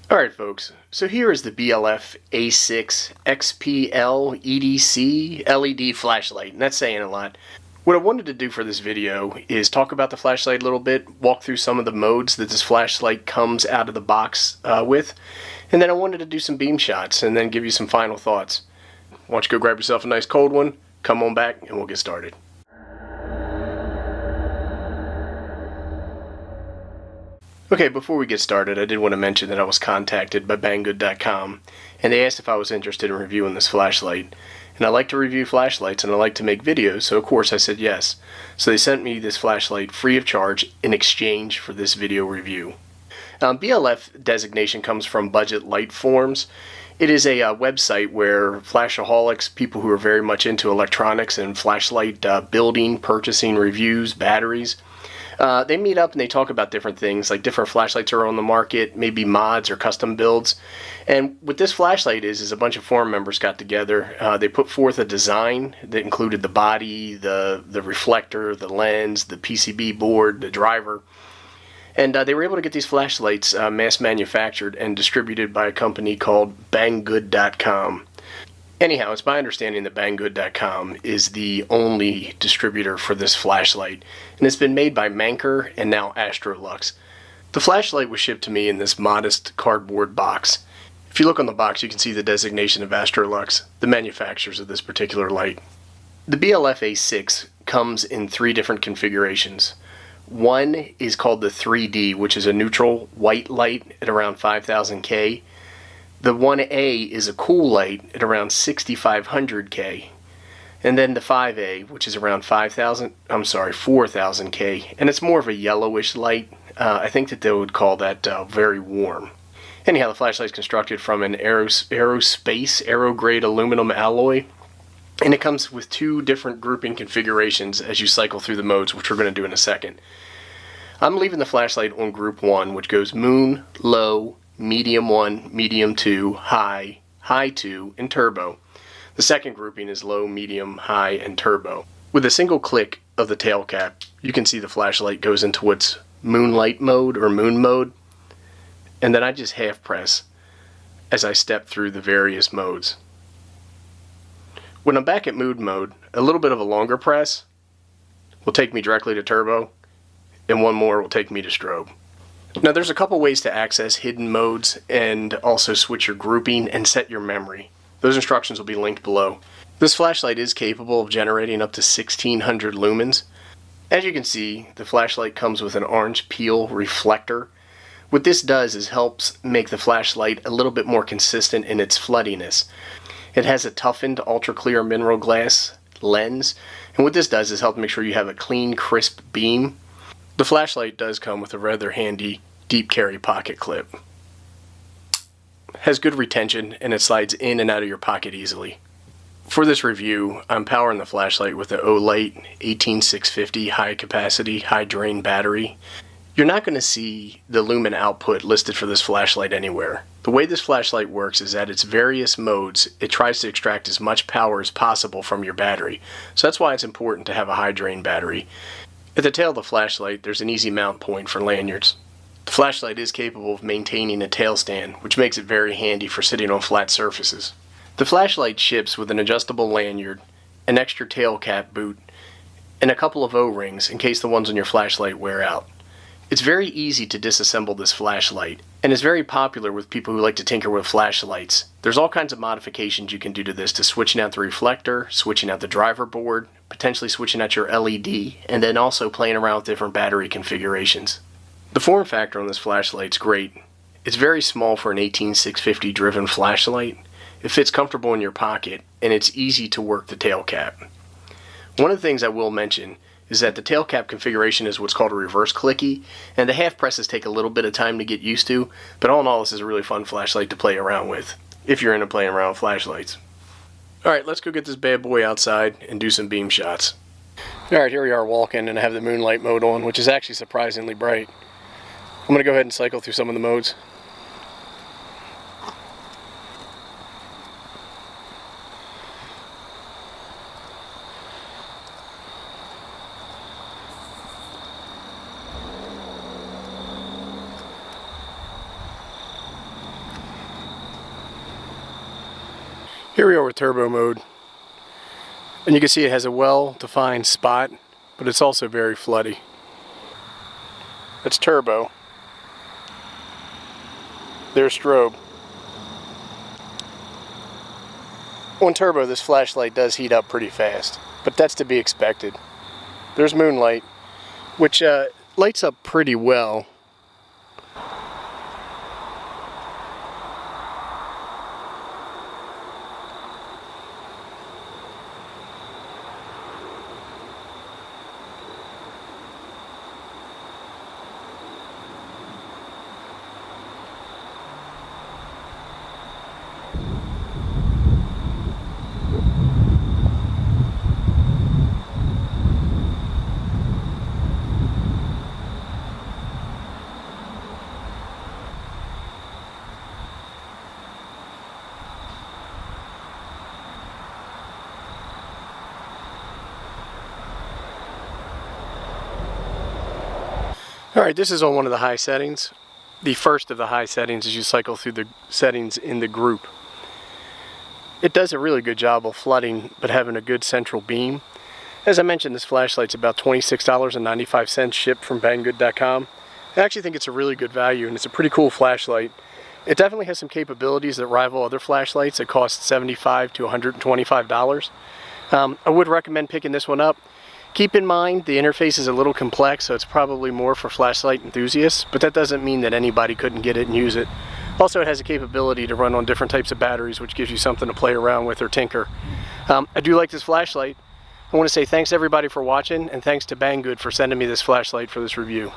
Alright folks, so here is the BLF A6 XPL EDC LED flashlight, and that's saying a lot. What I wanted to do for this video is talk about the flashlight a little bit, walk through some of the modes that this flashlight comes out of the box with, and then I wanted to do some beam shots and then give you some final thoughts. Why don't you go grab yourself a nice cold one, come on back, and we'll get started. Okay, before we get started, I did want to mention that I was contacted by Banggood.com, and they asked if I was interested in reviewing this flashlight. And I like to review flashlights and I like to make videos, so of course I said yes. So they sent me this flashlight free of charge in exchange for this video review. BLF designation comes from Budget Light Forms. It is a website where flashaholics, people who are very much into electronics and flashlight building, purchasing, reviews, batteries, they meet up and they talk about different things, like different flashlights are on the market, maybe mods or custom builds. And what this flashlight is a bunch of forum members got together. They put forth a design that included the body, the reflector, the lens, the PCB board, the driver. And they were able to get these flashlights mass manufactured and distributed by a company called Banggood.com. Anyhow, it's my understanding that Banggood.com is the only distributor for this flashlight, and it's been made by Manker and now Astrolux. The flashlight was shipped to me in this modest cardboard box. If you look on the box, you can see the designation of Astrolux, the manufacturers of this particular light. The BLF A6 comes in 3 different configurations. One is called the 3D, which is a neutral white light at around 5000 K. The 1A is a cool light at around 6500 K. And then the 5A, which is around 4000 K, and it's more of a yellowish light. I think that they would call that very warm. Anyhow, the flashlight is constructed from an aero-grade aluminum alloy, and it comes with 2 different grouping configurations as you cycle through the modes, which we're going to do in a second. I'm leaving the flashlight on group 1, which goes moon, low, medium 1, medium 2, high, high 2, and turbo. The second grouping is low, medium, high, and turbo. With a single click of the tail cap, you can see the flashlight goes into what's moonlight mode or moon mode, and then I just half press as I step through the various modes. When I'm back at mood mode, a little bit of a longer press will take me directly to turbo, and one more will take me to strobe. Now there's a couple ways to access hidden modes and also switch your grouping and set your memory. Those instructions will be linked below. This flashlight is capable of generating up to 1600 lumens. As you can see, the flashlight comes with an orange peel reflector. What this does is helps make the flashlight a little bit more consistent in its floodiness. It has a toughened ultra clear mineral glass lens, and what this does is help make sure you have a clean, crisp beam. The flashlight does come with a rather handy deep carry pocket clip. Has good retention and it slides in and out of your pocket easily. For this review, I'm powering the flashlight with the Olight 18650 high capacity, high drain battery. You're not going to see the lumen output listed for this flashlight anywhere. The way this flashlight works is that its various modes, it tries to extract as much power as possible from your battery. So that's why it's important to have a high drain battery. At the tail of the flashlight, there's an easy mount point for lanyards. The flashlight is capable of maintaining a tail stand, which makes it very handy for sitting on flat surfaces. The flashlight ships with an adjustable lanyard, an extra tail cap boot, and a couple of O-rings in case the ones on your flashlight wear out. It's very easy to disassemble this flashlight, and is very popular with people who like to tinker with flashlights. There's all kinds of modifications you can do to this, to switching out the reflector, switching out the driver board, potentially switching out your LED, and then also playing around with different battery configurations. The form factor on this flashlight's great. It's very small for an 18650 driven flashlight. It fits comfortable in your pocket, and it's easy to work the tail cap. One of the things I will mention is that the tail cap configuration is what's called a reverse clicky, and the half presses take a little bit of time to get used to, but all in all this is a really fun flashlight to play around with, if you're into playing around with flashlights. Alright, let's go get this bad boy outside and do some beam shots. Alright, here we are walking, and I have the moonlight mode on, which is actually surprisingly bright. I'm going to go ahead and cycle through some of the modes. Here we are with turbo mode, and you can see it has a well-defined spot, but it's also very floody. That's turbo. There's strobe. On turbo, this flashlight does heat up pretty fast, but that's to be expected. There's moonlight, which lights up pretty well. Alright, this is on one of the high settings. The first of the high settings as you cycle through the settings in the group. It does a really good job of flooding, but having a good central beam. As I mentioned, this flashlight's about $26.95 shipped from Banggood.com. I actually think it's a really good value, and it's a pretty cool flashlight. It definitely has some capabilities that rival other flashlights that cost $75 to $125. I would recommend picking this one up. Keep in mind the interface is a little complex, so it's probably more for flashlight enthusiasts, but that doesn't mean that anybody couldn't get it and use it. Also, it has a capability to run on different types of batteries, which gives you something to play around with or tinker. I do like this flashlight. I want to say thanks everybody for watching, and thanks to Banggood for sending me this flashlight for this review.